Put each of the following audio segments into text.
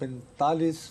45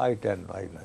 I10, I9,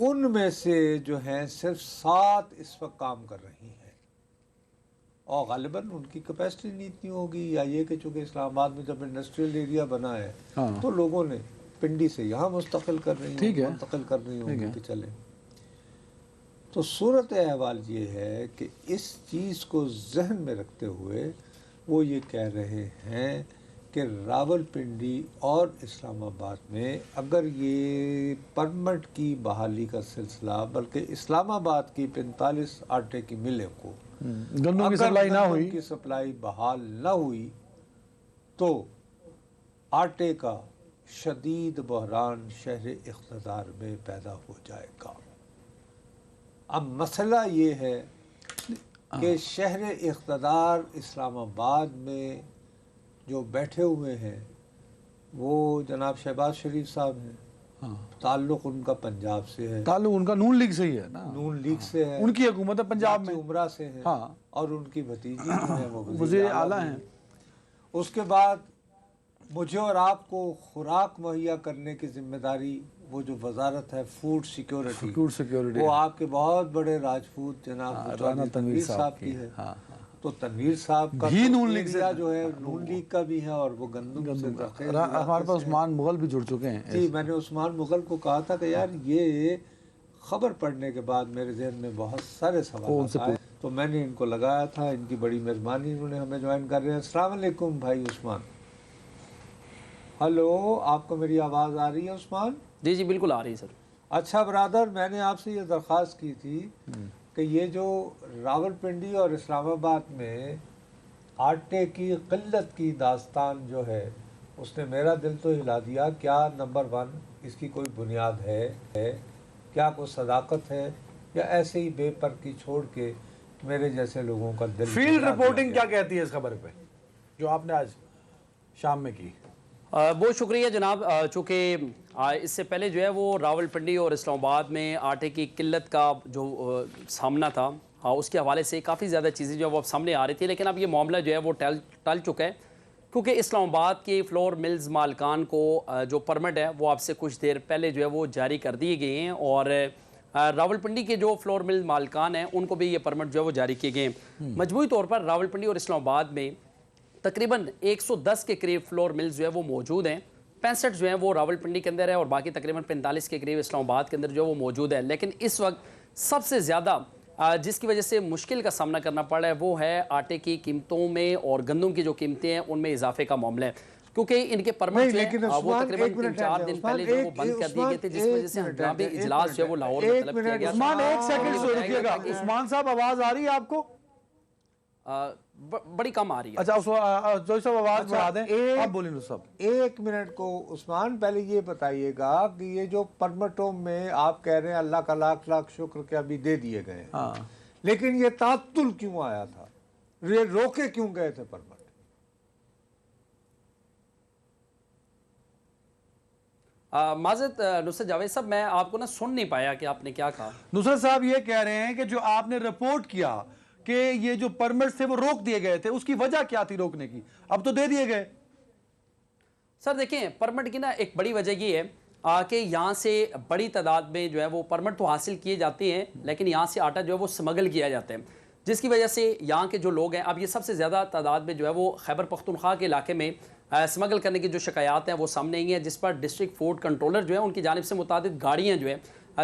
ان میں سے جو ہیں صرف 7 اس وقت کام کر رہی ہیں، اور غالباً ان کی کیپیسٹی نہیں اتنی ہوگی، یا یہ کہ چونکہ اسلام آباد میں جب انڈسٹریل ایریا بنا ہے تو لوگوں نے پنڈی سے یہاں منتقل کر رہی ہوں کہ چلیں۔ تو صورت احوال یہ ہے کہ اس چیز کو ذہن میں رکھتے ہوئے وہ یہ کہہ رہے ہیں کہ راول پنڈی اور اسلام آباد میں اگر یہ پرمٹ کی بحالی کا سلسلہ، بلکہ اسلام آباد کی 45 آٹے کی ملیں کو گندم کی سپلائی نہ ہوئی، کی سپلائی بحال نہ ہوئی، تو آٹے کا شدید بحران شہر اقتدار میں پیدا ہو جائے گا۔ اب مسئلہ یہ ہے کہ شہر اقتدار اسلام آباد میں جو بیٹھے ہوئے ہیں وہ جناب شہباز شریف صاحب ہیں، تعلق ان کا پنجاب سے ہے، تعلق ان کا نون لیگ سے ہی ہے نا، نون لیگ سے ہے، ان کی حکومت ہے پنجاب میں، عمرہ سے ہے، اور ان کی بھتیجی جو ہے وہ وزیر اعلیٰ ہیں۔ اس کے بعد مجھے اور آپ کو خوراک مہیا کرنے کی ذمہ داری، وہ جو وزارت ہے فوڈ سیکیورٹی، وہ آپ کے بہت بڑے راجپوت جناب رانا تنویر صاحب کی ہے۔ تو تنویر صاحب کا نون لیگ سے جو ہے نون لیگ کا بھی ہے، اور وہ گندم سے ہمارے پاس عثمان مغل بھی جڑ چکے ہیں۔ جی، میں نے عثمان مغل کو کہا تھا کہ یار یہ خبر پڑھنے کے بعد میرے ذہن میں بہت سارے سوالات آئے، تو میں نے ان کو لگایا تھا، ان کی بڑی مہربانی، انہوں نے ہمیں جوائن کر رہے ہیں۔ السلام علیکم بھائی عثمان۔ ہلو، آپ کو میری آواز آ رہی ہے عثمان؟ جی جی بالکل آ رہی ہے سر۔ اچھا برادر، میں نے آپ سے یہ درخواست کی تھی کہ یہ جو راول پنڈی اور اسلام آباد میں آٹے کی قلت کی داستان جو ہے، اس نے میرا دل تو ہلا دیا۔ کیا نمبر 1 اس کی کوئی بنیاد ہے؟ کیا کوئی صداقت ہے، یا ایسے ہی بے پر کی چھوڑ کے میرے جیسے لوگوں کا دل؟ فیلڈ رپورٹنگ کیا کہتی ہے اس خبر پہ جو آپ نے آج شام میں کی؟ بہت شکریہ جناب۔ چونکہ اس سے پہلے جو ہے وہ راول پنڈی اور اسلام آباد میں آٹے کی قلت کا جو سامنا تھا، اس کے حوالے سے کافی زیادہ چیزیں جو ہے وہ اب سامنے آ رہی تھی، لیکن اب یہ معاملہ جو ہے وہ ٹل چکا ہے، کیونکہ اسلام آباد کے فلور ملز مالکان کو جو پرمٹ ہے وہ اب سے کچھ دیر پہلے جو ہے وہ جاری کر دیے گئے ہیں، اور راول پنڈی کے جو فلور مل مالکان ہیں ان کو بھی یہ پرمٹ جو ہے وہ جاری کیے گئے ہیں۔ مجموعی طور پر راول پنڈی اور اسلام آباد میں تقریباً 110 کے قریب فلور ملز جو ہے وہ موجود ہیں، 65 جو ہیں وہ راول پنڈی کے اندر ہے، اور باقی تقریباً 45 کے قریب اسلام آباد کے اندر جو ہے وہ موجود ہے۔ لیکن اس وقت سب سے زیادہ جس کی وجہ سے مشکل کا سامنا کرنا پڑ رہا ہے وہ ہے آٹے کی قیمتوں میں، اور گندم کی جو قیمتیں ہیں ان میں اضافے کا معاملہ ہے، کیونکہ ان کے پرمٹ جو ہے وہ تقریباً 3-4 دن پہلے جو وہ بند کر دیے گئے تھے، جس وجہ سے ہنگامی اجلاس جو ہے وہ لاہور میں طلب کیا گیا۔ عثمان ایک سیکنڈ سے رکیے گا، عثمان صاحب آواز آ رہی ہے آپ کو؟ بڑی کم آ رہی ہے۔ اچھا جو صاحب آواز بڑھا دیں، آپ بولیں صاحب۔ 1 منٹ کو عثمان پہلے یہ بتائیے گا کہ یہ جو پرمٹوں میں آپ کہہ رہے ہیں اللہ کا لاکھ لاکھ شکر کہ ابھی دے دیے گئے ہیں، لیکن یہ تعطل کیوں آیا تھا؟ روکے کیوں گئے تھے پرمٹ؟ معذرت نصرت جاوید صاحب، میں آپ کو نا سن نہیں پایا کہ آپ نے کیا کہا۔ نصرت صاحب یہ کہہ رہے ہیں کہ جو آپ نے رپورٹ کیا کہ یہ جو پرمٹ تھے وہ روک دیے گئے تھے، اس کی وجہ کیا تھی روکنے کی؟ اب تو دے دیے گئے۔ سر دیکھیں، پرمٹ کی نا ایک بڑی وجہ یہ ہے کہ یہاں سے بڑی تعداد میں جو ہے وہ پرمٹ تو حاصل کیے جاتے ہیں، لیکن یہاں سے آٹا جو ہے وہ سمگل کیا جاتا ہے، جس کی وجہ سے یہاں کے جو لوگ ہیں، اب یہ سب سے زیادہ تعداد میں جو ہے وہ خیبر پختونخوا کے علاقے میں سمگل کرنے کی جو شکایات ہیں وہ سامنے آئی ہیں، جس پر ڈسٹرکٹ فوڈ کنٹرولر جو ہے ان کی جانب سے متعدد گاڑیاں جو ہے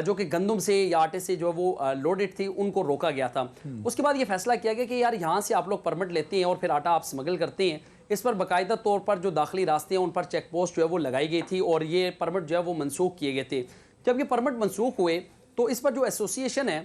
جو کہ گندم سے یا آٹے سے جو وہ لوڈڈ تھی ان کو روکا گیا تھا۔ اس کے بعد یہ فیصلہ کیا گیا کہ یار یہاں سے آپ لوگ پرمٹ لیتے ہیں اور پھر آٹا آپ سمگل کرتے ہیں، اس پر باقاعدہ طور پر جو داخلی راستے ہیں ان پر چیک پوسٹ جو ہے وہ لگائی گئی تھی، اور یہ پرمٹ جو ہے وہ منسوخ کیے گئے تھے۔ جب یہ پرمٹ منسوخ ہوئے تو اس پر جو ایسوسیشن ہے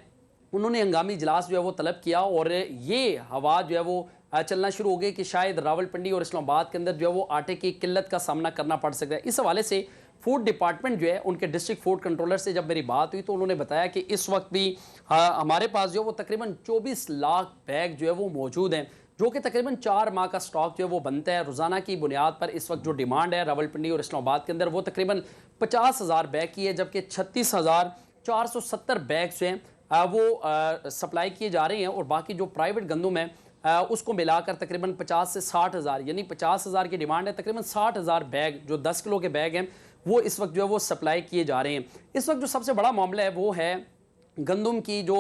انہوں نے ہنگامی اجلاس جو ہے وہ طلب کیا، اور یہ ہوا جو ہے وہ چلنا شروع ہو گئی کہ شاید راول پنڈی اور اسلام آباد کے اندر جو ہے وہ آٹے کی قلت کا سامنا کرنا پڑ سکتا ہے۔ اس حوالے سے فوڈ ڈپارٹمنٹ جو ہے ان کے ڈسٹرکٹ فوڈ کنٹرولر سے جب میری بات ہوئی تو انہوں نے بتایا کہ اس وقت بھی ہمارے پاس جو ہے وہ تقریباً 24 لاکھ بیگ جو ہے وہ موجود ہیں، جو کہ تقریباً 4 ماہ کا سٹاک جو ہے وہ بنتا ہے۔ روزانہ کی بنیاد پر اس وقت جو ڈیمانڈ ہے راول پنڈی اور اسلام آباد کے اندر وہ تقریباً 50,000 بیگ کی ہے، جبکہ 36,470 بیگ جو ہیں وہ سپلائی کیے جا رہے ہیں، اور باقی جو پرائیویٹ گندم ہے اس کو ملا کر تقریباً 50 سے 60,000، یعنی 50,000 کی ڈیمانڈ ہے، تقریباً 60,000 بیگ جو 10 کلو کے بیگ ہیں وہ اس وقت جو ہے وہ سپلائی کیے جا رہے ہیں۔ اس وقت جو سب سے بڑا معاملہ ہے وہ ہے گندم کی جو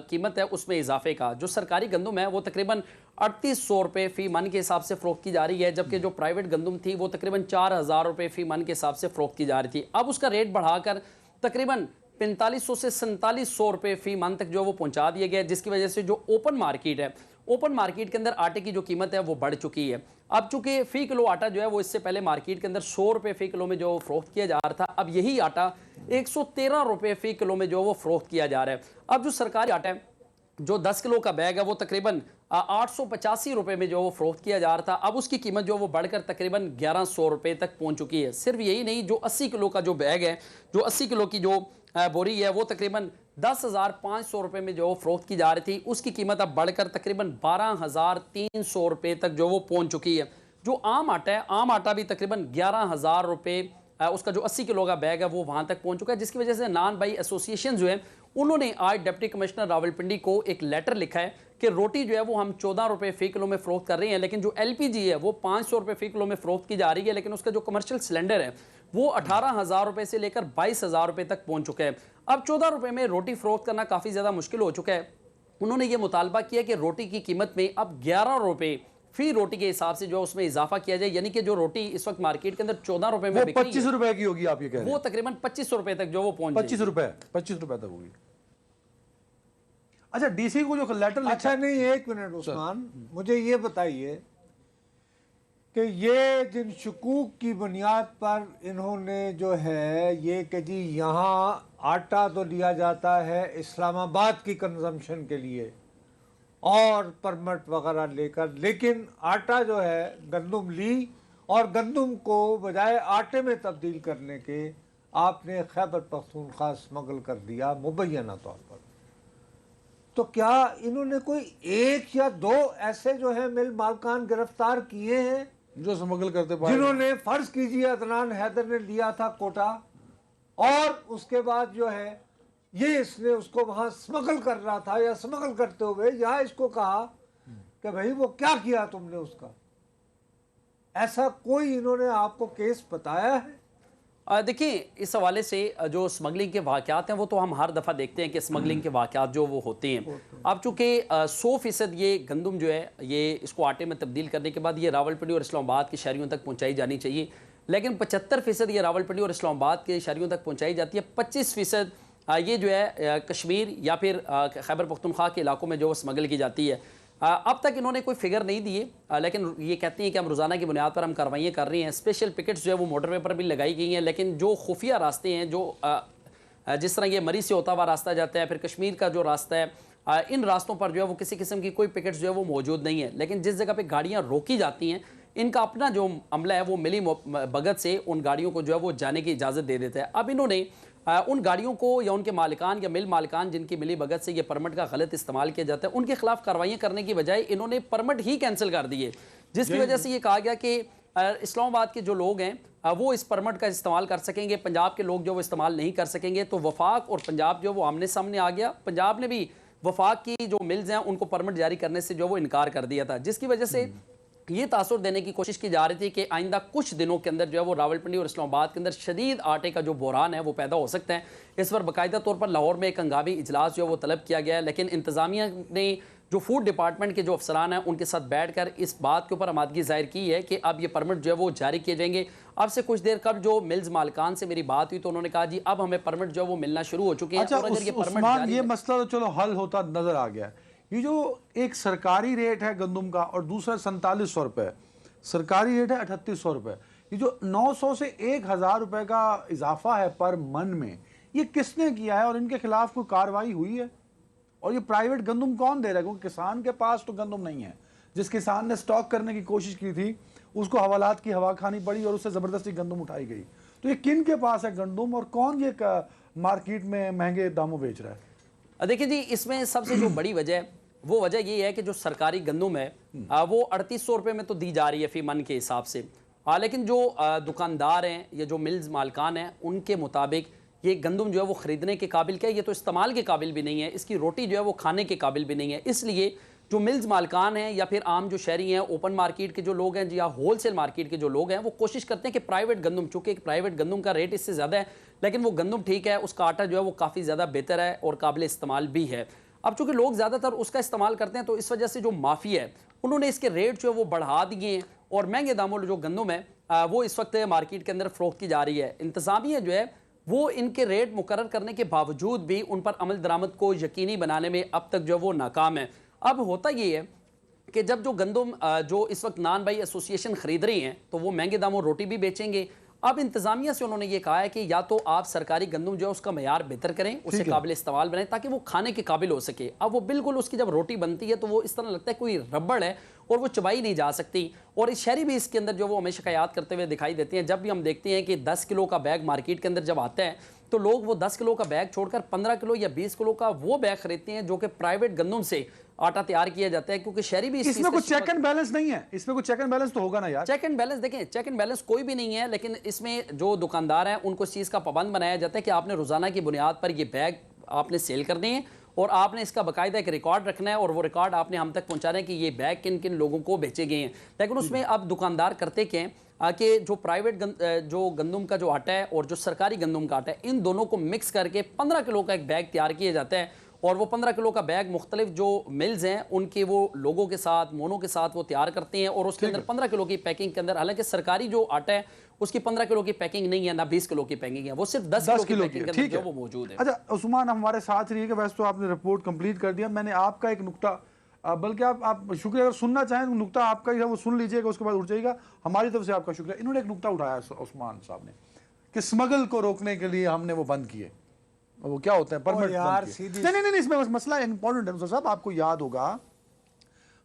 قیمت ہے اس میں اضافے کا۔ جو سرکاری گندم ہے وہ تقریباً 3800 روپے فی من کے حساب سے فروخت کی جا رہی ہے، جبکہ جو پرائیویٹ گندم تھی وہ تقریباً 4000 روپے فی من کے حساب سے فروخت کی جا رہی تھی۔ اب اس کا ریٹ بڑھا کر تقریباً 4500 سے 4700 روپے فی من تک جو وہ پہنچا دیا گیا، جس کی وجہ سے جو اوپن مارکیٹ ہے، اوپن مارکیٹ کے اندر آٹے کی جو قیمت ہے وہ بڑھ چکی ہے۔ اب چونکہ فی کلو آٹا جو ہے وہ اس سے پہلے مارکیٹ کے اندر 100 روپے فی کلو میں جو فروخت کیا جا رہا تھا، اب یہی آٹا 113 روپے فی کلو میں جو وہ فروخت کیا جا رہا ہے۔ اب جو سرکاری آٹا ہے جو 10 کلو کا بیگ ہے وہ تقریباً 885 روپے میں جو وہ فروخت کیا جا رہا تھا، اب اس کی قیمت جو وہ بڑھ کر تقریباً 1100 روپے تک پہنچ چکی ہے۔ صرف یہی نہیں، جو 80 کلو کا جو بیگ ہے، جو 80 کلو کی جو بوری ہے وہ تقریباً 10,500 روپے میں جو فروخت کی جا رہی تھی، اس کی قیمت اب بڑھ کر تقریباً 12,300 روپے تک جو وہ پہنچ چکی ہے۔ جو عام آٹا ہے، عام آٹا بھی تقریباً 11,000 روپے اس کا جو 80 کلو کا بیگ ہے وہ وہاں تک پہنچ چکا ہے، جس کی وجہ سے نان بائی ایسوسیشن جو ہے انہوں نے آج ڈپٹی کمشنر راولپنڈی کو ایک لیٹر لکھا ہے کہ روٹی جو ہے وہ ہم 14 روپے فی کلو میں فروخت کر رہے ہیں، لیکن جو ایل پی جی ہے وہ 500 روپے فی کلو میں فروخت کی جا رہی ہے، لیکن اس کا جو کمرشل سلنڈر ہے وہ 18,000 روپے سے لے کر 22,000 روپے تک پہنچ چکا ہے۔ اب 14 روپے میں روٹی فروخت کرنا کافی زیادہ مشکل ہو چکا ہے۔ انہوں نے یہ مطالبہ کیا کہ روٹی کی قیمت میں اب 11 روپے فی روٹی کے حساب سے جو اس میں اضافہ کیا جائے، یعنی کہ جو روٹی اس وقت مارکیٹ کے اندر 14 روپے میں بک رہی ہے 25 روپے کی ہوگی، آپ یہ کہہ رہے ہیں وہ تقریباً 2500 روپے تک جو وہ پہنچ جائے 25 روپے تک ہوگی۔ اچھا ڈی سی کو جو لیٹر لکھا، اچھا نہیں، ایک منٹ عثمان، مجھے یہ بتائیے کہ یہ جن شکوک کی بنیاد پر انہوں نے جو ہے یہ کہ جی یہاں آٹا تو لیا جاتا ہے اسلام آباد کی کنزمپشن کے لیے اور پرمٹ وغیرہ لے کر، لیکن آٹا جو ہے گندم لی اور گندم کو بجائے آٹے میں تبدیل کرنے کے آپ نے خیبر پختونخوا اسمگل کر دیا مبینہ طور پر۔ تو کیا انہوں نے کوئی ایک یا دو ایسے جو ہے مل مالکان گرفتار کیے ہیں جو اسمگل کرتے پائے، جنہوں نے فرض کیجئے عدنان حیدر نے لیا تھا کوٹا اور اس کے بعد جو ہے یہ اس نے اس کو وہاں اسمگل کر رہا تھا، یا اسمگل کرتے ہوئے یہاں اس کو کہا کہ بھئی وہ کیا کیا تم نے اس کا؟ ایسا کوئی انہوں نے آپ کو کیس بتایا ہے؟ دیکھیں اس حوالے سے جو اسمگلنگ کے واقعات ہیں وہ تو ہم ہر دفعہ دیکھتے ہیں کہ اسمگلنگ کے واقعات جو وہ ہوتے ہیں۔ اب چونکہ 100% یہ گندم جو ہے یہ اس کو آٹے میں تبدیل کرنے کے بعد یہ راولپنڈی اور اسلام آباد کے شہریوں تک پہنچائی جانی چاہیے، لیکن 75% یہ راولپنڈی اور اسلام آباد کے شہریوں تک پہنچائی جاتی ہے، 25% یہ جو ہے کشمیر یا پھر خیبر پختونخوا کے علاقوں میں جو اسمگل کی جاتی ہے۔ اب تک انہوں نے کوئی فگر نہیں دیے، لیکن یہ کہتے ہیں کہ ہم روزانہ کی بنیاد پر ہم کاروائیاں کر رہے ہیں۔ اسپیشل پکٹس جو ہے وہ موٹر وے پر بھی لگائی گئی ہیں، لیکن جو خفیہ راستے ہیں، جو جس طرح یہ مری سے ہوتا ہوا راستہ جاتا ہے، پھر کشمیر کا جو راستہ ہے، ان راستوں پر جو ہے وہ کسی قسم کی کوئی پکٹس جو ہے وہ موجود نہیں ہے۔ لیکن جس جگہ پہ گاڑیاں روکی جاتی ہیں ان کا اپنا جو عملہ ہے وہ ملی بھگت سے ان گاڑیوں کو جو ہے وہ جانے کی اجازت دے دیتا ہے۔ اب انہوں نے ان گاڑیوں کو یا ان کے مالکان یا مل مالکان جن کی ملی بھگت سے یہ پرمٹ کا غلط استعمال کیا جاتا ہے، ان کے خلاف کاروائیاں کرنے کی بجائے انہوں نے پرمٹ ہی کینسل کر دیے، جس کی وجہ سے یہ کہا گیا کہ اسلام آباد کے جو لوگ ہیں وہ اس پرمٹ کا استعمال کر سکیں گے، پنجاب کے لوگ جو وہ استعمال نہیں کر سکیں گے۔ تو وفاق اور پنجاب جو وہ آمنے سامنے آ گیا، پنجاب نے بھی وفاق کی جو ملز ہیں ان کو پرمٹ جاری کرنے سے جو وہ انکار کر دیا تھا، جس کی وجہ سے یہ تاثر دینے کی کوشش کی جا رہی تھی کہ آئندہ کچھ دنوں کے اندر جو ہے وہ راولپنڈی اور اسلام آباد کے اندر شدید آٹے کا جو بحران ہے وہ پیدا ہو سکتا ہے۔ اس پر باقاعدہ طور پر لاہور میں ایک ہنگامی اجلاس جو ہے وہ طلب کیا گیا ہے، لیکن انتظامیہ نے جو فوڈ ڈپارٹمنٹ کے جو افسران ہیں ان کے ساتھ بیٹھ کر اس بات کے اوپر آمادگی ظاہر کی ہے کہ اب یہ پرمٹ جو ہے وہ جاری کیے جائیں گے۔ اب سے کچھ دیر قبل جو ملز مالکان سے میری بات ہوئی تو انہوں نے کہا جی اب ہمیں پرمٹ جو ہے وہ ملنا شروع ہو چکے ہیں۔ اچھا اور اگر یہ پرمٹ عثمان، یہ مسئلہ تو چلو حل ہوتا نظر آ گیا، یہ جو ایک سرکاری ریٹ ہے گندم کا اور دوسرا 4700 روپے، سرکاری ریٹ ہے 3800 روپے، یہ جو 900 سے 1000 روپے کا اضافہ ہے پر من میں، یہ کس نے کیا ہے اور ان کے خلاف کوئی کارروائی ہوئی ہے؟ اور یہ پرائیویٹ گندم کون دے رہا ہے؟ کیونکہ کسان کے پاس تو گندم نہیں ہے، جس کسان نے سٹاک کرنے کی کوشش کی تھی اس کو حوالات کی ہوا کھانی پڑی اور اس سے زبردستی گندم اٹھائی گئی۔ تو یہ کن کے پاس ہے گندم اور کون یہ مارکیٹ میں مہنگے داموں بیچ رہا ہے؟ دیکھیں جی، اس میں سب سے جو بڑی وجہ ہے وہ وجہ یہ ہے کہ جو سرکاری گندم ہے وہ 3800 روپے میں تو دی جا رہی ہے فی من کے حساب سے، لیکن جو دکاندار ہیں یا جو ملز مالکان ہیں ان کے مطابق یہ گندم جو ہے وہ خریدنے کے قابل کیا ہے، یہ تو استعمال کے قابل بھی نہیں ہے، اس کی روٹی جو ہے وہ کھانے کے قابل بھی نہیں ہے۔ اس لیے جو ملز مالکان ہیں یا پھر عام جو شہری ہیں، اوپن مارکیٹ کے جو لوگ ہیں یا ہول سیل مارکیٹ کے جو لوگ ہیں، وہ کوشش کرتے ہیں کہ پرائیویٹ گندم، چونکہ پرائیویٹ گندم کا ریٹ اس سے زیادہ ہے لیکن وہ گندم ٹھیک ہے، اس کا آٹا جو ہے وہ کافی زیادہ بہتر ہے اور قابل استعمال بھی ہے۔ اب چونکہ لوگ زیادہ تر اس کا استعمال کرتے ہیں تو اس وجہ سے جو مافیا ہے انہوں نے اس کے ریٹ جو ہے وہ بڑھا دیے ہیں اور مہنگے داموں جو گندم ہے وہ اس وقت مارکیٹ کے اندر فروخت کی جا رہی ہے۔ انتظامیہ جو ہے وہ ان کے ریٹ مقرر کرنے کے باوجود بھی ان پر عمل درآمد کو یقینی بنانے میں اب تک جو وہ ناکام ہے۔ اب ہوتا یہ ہے کہ جب جو گندم جو اس وقت نان بائی ایسوسی ایشن خرید رہی ہیں تو وہ مہنگے داموں روٹی بھی بیچیں گے۔ اب انتظامیہ سے انہوں نے یہ کہا ہے کہ یا تو آپ سرکاری گندم جو ہے اس کا معیار بہتر کریں، اسے قابل استعمال بنائیں تاکہ وہ کھانے کے قابل ہو سکے۔ اب وہ بالکل اس کی جب روٹی بنتی ہے تو وہ اس طرح لگتا ہے کوئی ربڑ ہے اور وہ چبائی نہیں جا سکتی، اور اس شہری بھی اس کے اندر جو وہ ہمیں شکایات کرتے ہوئے دکھائی دیتے ہیں۔ جب بھی ہم دیکھتے ہیں کہ 10 کلو کا بیگ مارکیٹ کے اندر جب آتا ہے تو لوگ وہ 10 کلو کا بیگ چھوڑ کر 15 کلو یا 20 کلو کا وہ بیگ خریدتے ہیں جو کہ پرائیویٹ گندم سے آٹا تیار کیا جاتا ہے، کیونکہ شہری بھی اس میں کوئی چیک اینڈ بیلنس نہیں ہے، اس میں کوئی چیک اینڈ بیلنس تو ہوگا نا یار۔ چیک اینڈ بیلنس دیکھیں، چیک اینڈ بیلنس کوئی بھی نہیں ہے، لیکن اس میں جو دکاندار ہیں ان کو اس چیز کا پابند بنایا جاتا ہے کہ آپ نے روزانہ کی بنیاد پر یہ بیگ آپ نے سیل کرنے ہیں اور آپ نے اس کا باقاعدہ ایک ریکارڈ رکھنا ہے اور وہ ریکارڈ آپ نے ہم تک پہنچانا ہے کہ یہ بیگ کن کن لوگوں کو بیچے گئے ہیں۔ لیکن اس میں اب دکاندار کرتے کیا ہیں کہ جو پرائیویٹ جو گندم کا جو آٹا ہے اور جو سرکاری گندم کا آٹا ہے ان دونوں کو مکس کر کے 15 کلو کا ایک بیگ تیار کیا جاتا ہے، اور وہ 15 کلو کا بیگ مختلف جو ملز ہیں ان کے وہ لوگوں کے ساتھ، مونوں کے ساتھ وہ تیار کرتے ہیں، اور اس کے اندر 15 کلو کی پیکنگ کے اندر، حالانکہ سرکاری جو آٹا ہے اس کی 15 کلو کی پیکنگ نہیں ہے، نہ 20 کلو کی پیکنگ ہے، وہ صرف 10 کلو کی پیکنگ کے اندر جو وہ موجود ہے۔ اچھا عثمان ہمارے ساتھ رہیے کہ ویسے تو آپ نے رپورٹ کمپلیٹ کر دیا، میں نے آپ کا ایک نقطہ بلکہ آپ شکریہ اگر سننا چاہیں تو نقطہ آپ کا ہی ہے وہ سن لیجئے گا، اس کے بعد اٹھ جائے گا۔ ہماری طرف سے آپ کا شکریہ۔ انہوں نے ایک نقطہ اٹھایا عثمان صاحب نے کہ اسمگل کو روکنے کے لیے ہم نے وہ بند کیے، وہ کیا ہوتا ہے پرمٹ نہیں، اس میں مسئلہ امپورٹنٹ ہے صاحب۔ آپ کو یاد ہوگا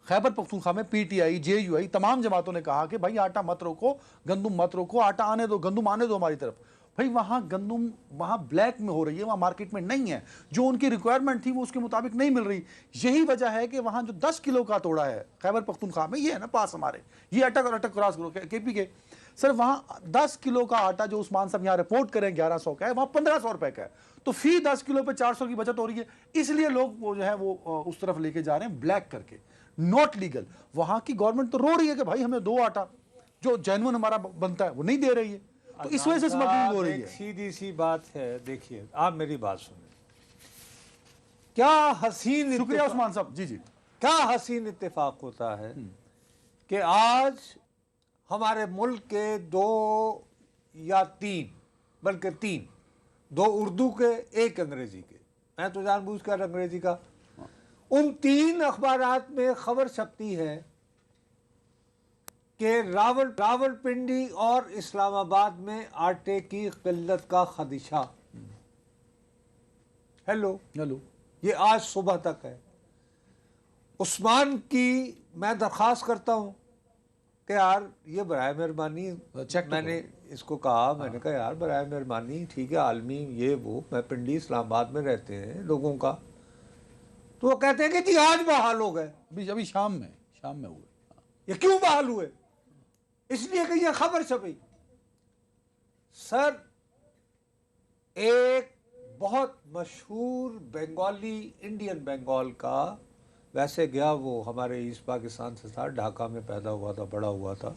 خیبر پختونخوا میں P T I, J you آئی تمام جماعتوں نے کہا کہ بھائی آٹا مت روکو، گندم مت روکو، آٹا آنے دو، گندم آنے دو ہماری طرف۔ بھائی وہاں گندم وہاں بلیک میں ہو رہی ہے، وہاں مارکیٹ میں نہیں ہے، جو ان کی ریکوائرمنٹ تھی وہ اس کے مطابق نہیں مل رہی۔ یہی وجہ ہے کہ وہاں جو 10 کلو کا توڑا ہے خیبر پختونخوا میں، یہ ہے نا پاس ہمارے، یہ اٹک کراس کرو کے پی کے، سر وہاں 10 کلو کا آٹا جو عثمان صاحب یہاں رپورٹ کریں 1100 کا ہے، وہاں 1500 روپے کا ہے، تو فی 10 کلو پہ 400 کی بچت ہو رہی ہے۔ اس لیے لوگ وہ جو ہے وہ اس طرف لے کے جا رہے ہیں بلیک کر کے، ناٹ لیگل۔ وہاں کی گورنمنٹ تو رو رہی ہے کہ بھائی ہمیں دو آٹا جو جینون ہمارا بنتا ہے وہ نہیں دے رہی ہے، تو اس وجہ سے اسمگلنگ ہو رہی ہے۔ سیدھی سی بات ہے، دیکھیے آپ میری بات سنیں، کیا حسین شکریہ عثمان صاحب، جی کیا حسین اتفاق ہوتا ہے کہ آج ہمارے ملک کے 2 یا 3 بلکہ 3 2 اردو کے 1 انگریزی کے، میں تو جان بوجھ کر انگریزی کا، ان 3 اخبارات میں خبر چھپتی ہے کہ راول پنڈی اور اسلام آباد میں آٹے کی قلت کا خدشہ۔ ہیلو یہ آج صبح تک ہے۔ عثمان کی میں درخواست کرتا ہوں کہ یار یہ برائے مہربانی، میں نے اس کو کہا، میں نے کہا یار برائے مہربانی ٹھیک ہے عالمی یہ وہ، میں پنڈی اسلام آباد میں رہتے ہیں لوگوں کا، تو وہ کہتے ہیں کہ جی آج بحال ہو گئے، ابھی شام میں ہوئے۔ یہ کیوں بحال ہوئے؟ اس لیے کہ یہ خبر چھپی۔ سر ایک بہت مشہور بنگالی، انڈین بنگال کا، ویسے گیا وہ ہمارے ایسٹ پاکستان سے تھا، ڈھاکہ میں پیدا ہوا تھا، بڑا ہوا تھا،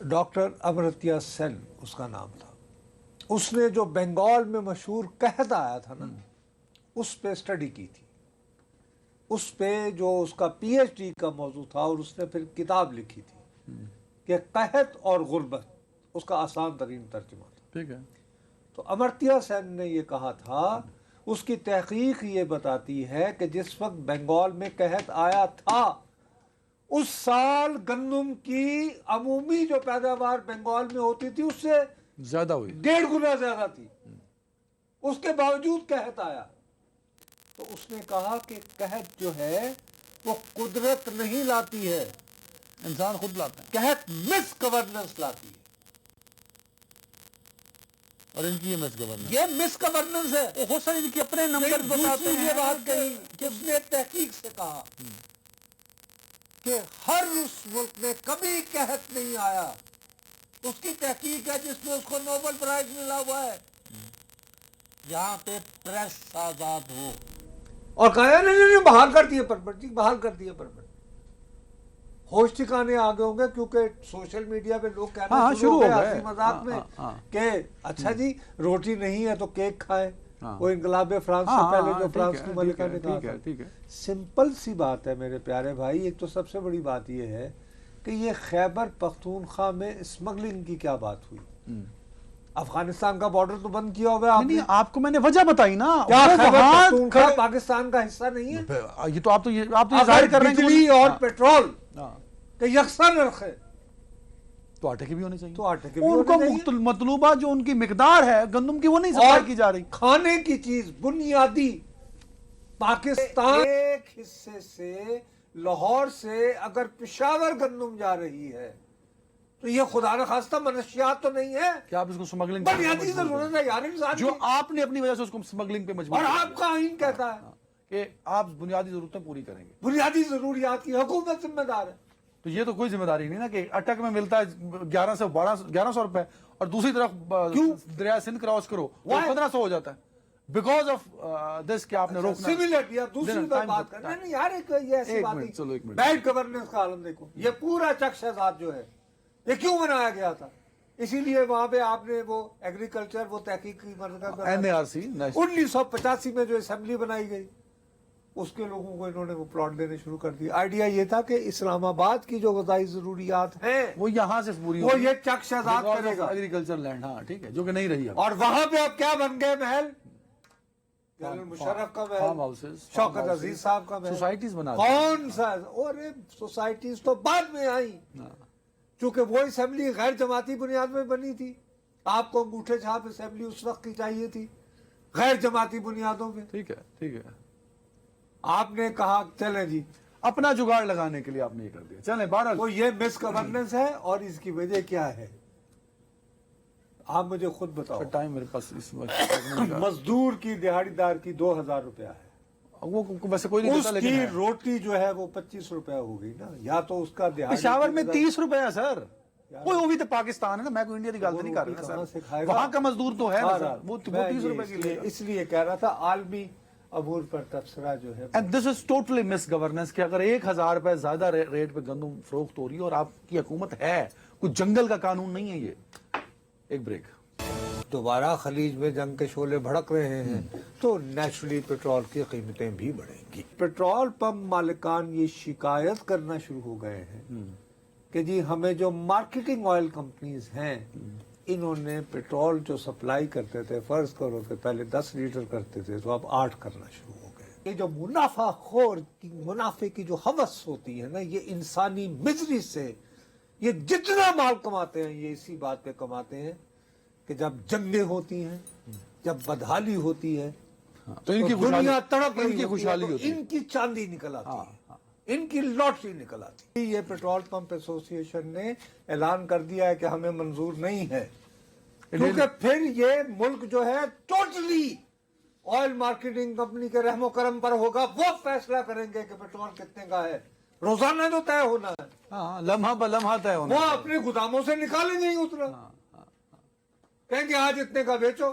ڈاکٹر امرتیہ سین اس کا نام تھا۔ اس نے جو بنگال میں مشہور قحط آیا تھا نا، اس پہ اسٹڈی کی تھی، اس پہ جو اس کا پی ایچ ڈی کا موضوع تھا، اور اس نے پھر کتاب لکھی تھی کہ قحط اور غربت، اس کا آسان ترین ترجمہ تھا۔ ٹھیک ہے، تو امرتیہ سین نے یہ کہا تھا، اس کی تحقیق یہ بتاتی ہے کہ جس وقت بنگال میں قحط آیا تھا اس سال گندم کی عمومی جو پیداوار بنگال میں ہوتی تھی اس سے زیادہ ہوئی، 1.5 گنا زیادہ تھی، اس کے باوجود قحط آیا۔ تو اس نے کہا کہ قحط جو ہے وہ قدرت نہیں لاتی ہے، انسان خود لاتا ہے، قحط مس گورننس لاتی ہے، اور ان کی یہ مس گورننس، یہ مس گورننس ہے۔ ہو سکتا ان کی اپنے نمبر بتاتے ہیں۔ یہ بات کہی کہ اس نے تحقیق سے کہا کہ ہر اس ملک میں کبھی قحط نہیں آیا، اس کی تحقیق ہے جس میں اس کو نوبل پرائز ملا ہوا ہے۔ یہاں پہ پریس آزاد ہو، اور کہا نہیں بحال کر دیے پرمٹ جی، بحال کر دیے پرمٹ. ہوش ٹھکانے آ گئے ہوں گے کیونکہ سوشل میڈیا پہ لوگ کہنا شروع ہو گئے ہنسی مذاق میں کہ اچھا جی روٹی نہیں ہے تو کیک کھائیں. وہ انقلاب فرانس سے پہلے جو فرانس کی ملکہ نے کہا تھا. سمپل سی بات ہے میرے پیارے بھائی. ایک تو سب سے بڑی بات یہ ہے کہ یہ خیبر پختونخوا میں اسمگلنگ کی کیا بات ہوئی. افغانستان کا بارڈر تو بند کیا ہوا ہے آپ کو میں نے وجہ بتائی نا. کیا خیبر پختونخوا پاکستان کا حصہ نہیں ہے؟ یہ تو آپ تو ظاہر کر رہے ہیں بجلی اور پیٹرول کہ یکساں نرخ ہے تو آٹے کی بھی ہونی چاہیے. تو آٹے کی ان کو مطلوبہ جو ان کی مقدار ہے گندم کی وہ نہیں سپلائی کی جا رہی. کھانے کی چیز بنیادی پاکستان ایک حصے سے لاہور سے اگر پشاور گندم جا رہی ہے تو یہ خدا نخواستہ منشیات تو نہیں ہے کہ آپ اس کو سمگلنگ بنیادی ضرورت ہے یار انسان جو آپ نے اپنی وجہ سے اس کو سمگلنگ پہ مجبور اور آپ کا آئین کہتا ہے کہ آپ بنیادی ضرورتیں پوری کریں گے. بنیادی ضروریات کی حکومت ذمہ دار ہے. تو یہ تو کوئی ذمہ داری نہیں نا کہ اٹک میں ملتا ہے 1100 روپے اور دوسری طرف دریا سندھ کراس کرو 1500 ہو جاتا ہے بیکاز آف دس کہ آپ نے روکنا سیملٹ یا دوسری بات کرنا نہیں یار. یہ ایسی بات نہیں. بیڈ گورننس کا عالم دیکھو. یہ پورا چک شہزاد جو ہے یہ کیوں بنایا گیا تھا؟ اسی لیے وہاں پہ آپ نے وہ ایگریکلچر وہ تحقیقی مرکز NARC 1985 میں جو اسمبلی بنائی گئی اس کے لوگوں کو انہوں نے وہ پلاٹ دینے شروع کر دیا. آئیڈیا یہ تھا کہ اسلام آباد کی جو غذائی ضروریات ہیں وہ یہاں سے پوری وہ یہ چک شہزاد کرے گا. ایگریکلچر لینڈ ہاں ٹھیک ہے جو کہ نہیں رہی. اور وہاں پہ اب کیا بن گئے محل؟ جنرل مشرف کا محل, شوکت عزیز صاحب کا محل, سوسائٹیز بنا کون سا. اور سوسائٹیز تو بعد میں آئی چونکہ وہ اسمبلی غیر جماعتی بنیاد میں بنی تھی. آپ کو انگوٹھے چھاپ اسمبلی اس وقت کی چاہیے تھی غیر جماعتی بنیادوں پہ. ٹھیک ہے ٹھیک ہے. آپ نے کہا چلیں جی اپنا جگاڑ لگانے کے لیے آپ نے یہ کر دیا. چلیں بہرحال وہ یہ مس گورننس ہے اور اس کی وجہ کیا ہے آپ مجھے خود بتاؤ. ٹائم میرے پاس اس وقت مزدور کی دہاڑی دار کی 2000 روپیہ ہے. وہ ویسے کوئی نہیں اس کی روٹی جو ہے وہ 25 روپیہ ہو گئی نا. یا تو اس کا دہاڑی پشاور میں 30 روپے ہے سر. کوئی وہ بھی تو پاکستان ہے نا. میں کوئی انڈیا کی گل نہیں کر رہا سر. وہاں کا مزدور تو ہے وہ 30 روپے کی لے. اس لیے کہہ رہا تھا عالمی امور پر تبصرہ جو ہے. And this is totally miss governance کہ اگر 1000 روپے زیادہ ریٹ پہ گندم فروخت ہو رہی ہے اور آپ کی حکومت ہے کوئی جنگل کا قانون نہیں ہے. یہ ایک بریک. دوبارہ خلیج میں جنگ کے شعلے بھڑک رہے ہیں تو نیچرلی پیٹرول کی قیمتیں بھی بڑھیں گی. پیٹرول پمپ مالکان یہ شکایت کرنا شروع ہو گئے ہیں کہ جی ہمیں جو مارکیٹنگ آئل کمپنیز ہیں انہوں نے پیٹرول جو سپلائی کرتے تھے فرض کرو کہ پہلے 10 لیٹر کرتے تھے تو اب 8 کرنا شروع ہو گئے. یہ جو منافع خور کی منافع کی جو ہوس ہوتی ہے نا یہ انسانی مزری سے یہ جتنا مال کماتے ہیں یہ اسی بات پہ کماتے ہیں کہ جب جنگیں ہوتی ہیں جب بدحالی ہوتی ہے تو ان کی دنیا تڑپ ان کی خوشحالی ہوتی ہے. ان کی چاندی نکل آتی ہے ان کی لاٹری نکل آتی ہے. یہ پیٹرول پمپ ایسوسی ایشن نے اعلان کر دیا ہے کہ ہمیں منظور نہیں ہے کیونکہ پھر یہ ملک جو ہے ٹوٹلی آئل مارکیٹنگ کمپنی کے رحم و کرم پر ہوگا. وہ فیصلہ کریں گے کہ پیٹرول کتنے کا ہے. روزانہ جو طے ہونا ہے ہاں لمحہ بلمحہ طے ہونا. وہ اپنے گوداموں سے نکالیں گے اتنا کہیں گے آج اتنے کا بیچو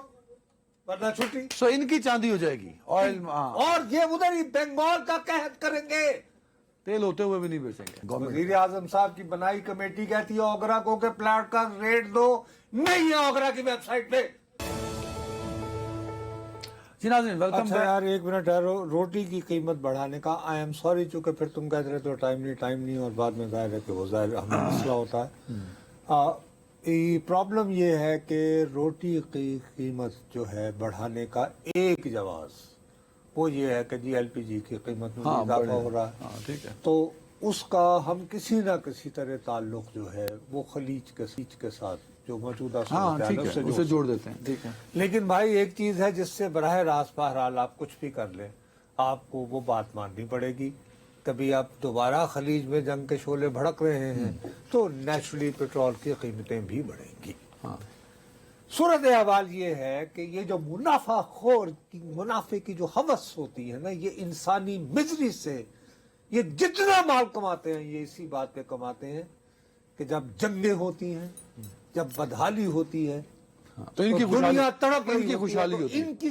ورنہ چھٹی. سو ان کی چاندی ہو جائے گی آئل. اور یہ ادھر ہی بنگال کا قحط کریں گے. تیل ہوتے ہوئے بھی نہیں بیچیں گے. وزیر اعظم صاحب کی بنائی کمیٹی کہتی ہے اوگرا کو کہ پلاٹ کا ریٹ دو. نہیں ہے اوگرا کی ویب سائٹ پہ. جی ناظرین ویلکم. اچھا یار ایک منٹ ہے. روٹی کی قیمت بڑھانے کا آئی ایم سوری چونکہ پھر تم کہتے رہتے ہو ٹائم نہیں اور بعد میں ظاہر ہے کہ وہ ظاہر ہمیں مسئلہ ہوتا ہے. پرابلم یہ ہے کہ روٹی کی قیمت جو ہے بڑھانے کا ایک جواز وہ یہ ہے کہ جی LPG کی قیمت میں اضافہ ہو رہا ہے. ٹھیک ہے. تو اس کا ہم کسی نہ کسی طرح تعلق جو ہے وہ خلیج کے ساتھ جو موجودہ صورتحال سے جوڑ دیتے ہیں. ٹھیک ہے. لیکن بھائی ایک چیز ہے جس سے براہ راست بہرحال آپ کچھ بھی کر لیں آپ کو وہ بات ماننی پڑے گی. کبھی آپ دوبارہ خلیج میں جنگ کے شعلے بھڑک رہے ہیں تو نیچرلی پیٹرول کی قیمتیں بھی بڑھیں گی. صورت حوال یہ ہے کہ یہ جو منافع خور کی منافع کی جو ہوس ہوتی ہے نا یہ انسانی مزری سے یہ جتنا مال کماتے ہیں یہ اسی بات پہ کماتے ہیں کہ جب جنگیں ہوتی ہیں جب بدحالی ہوتی ہے تو ان کی دنیا تڑپ ان کی خوشحالی ہوتی ہے. ان کی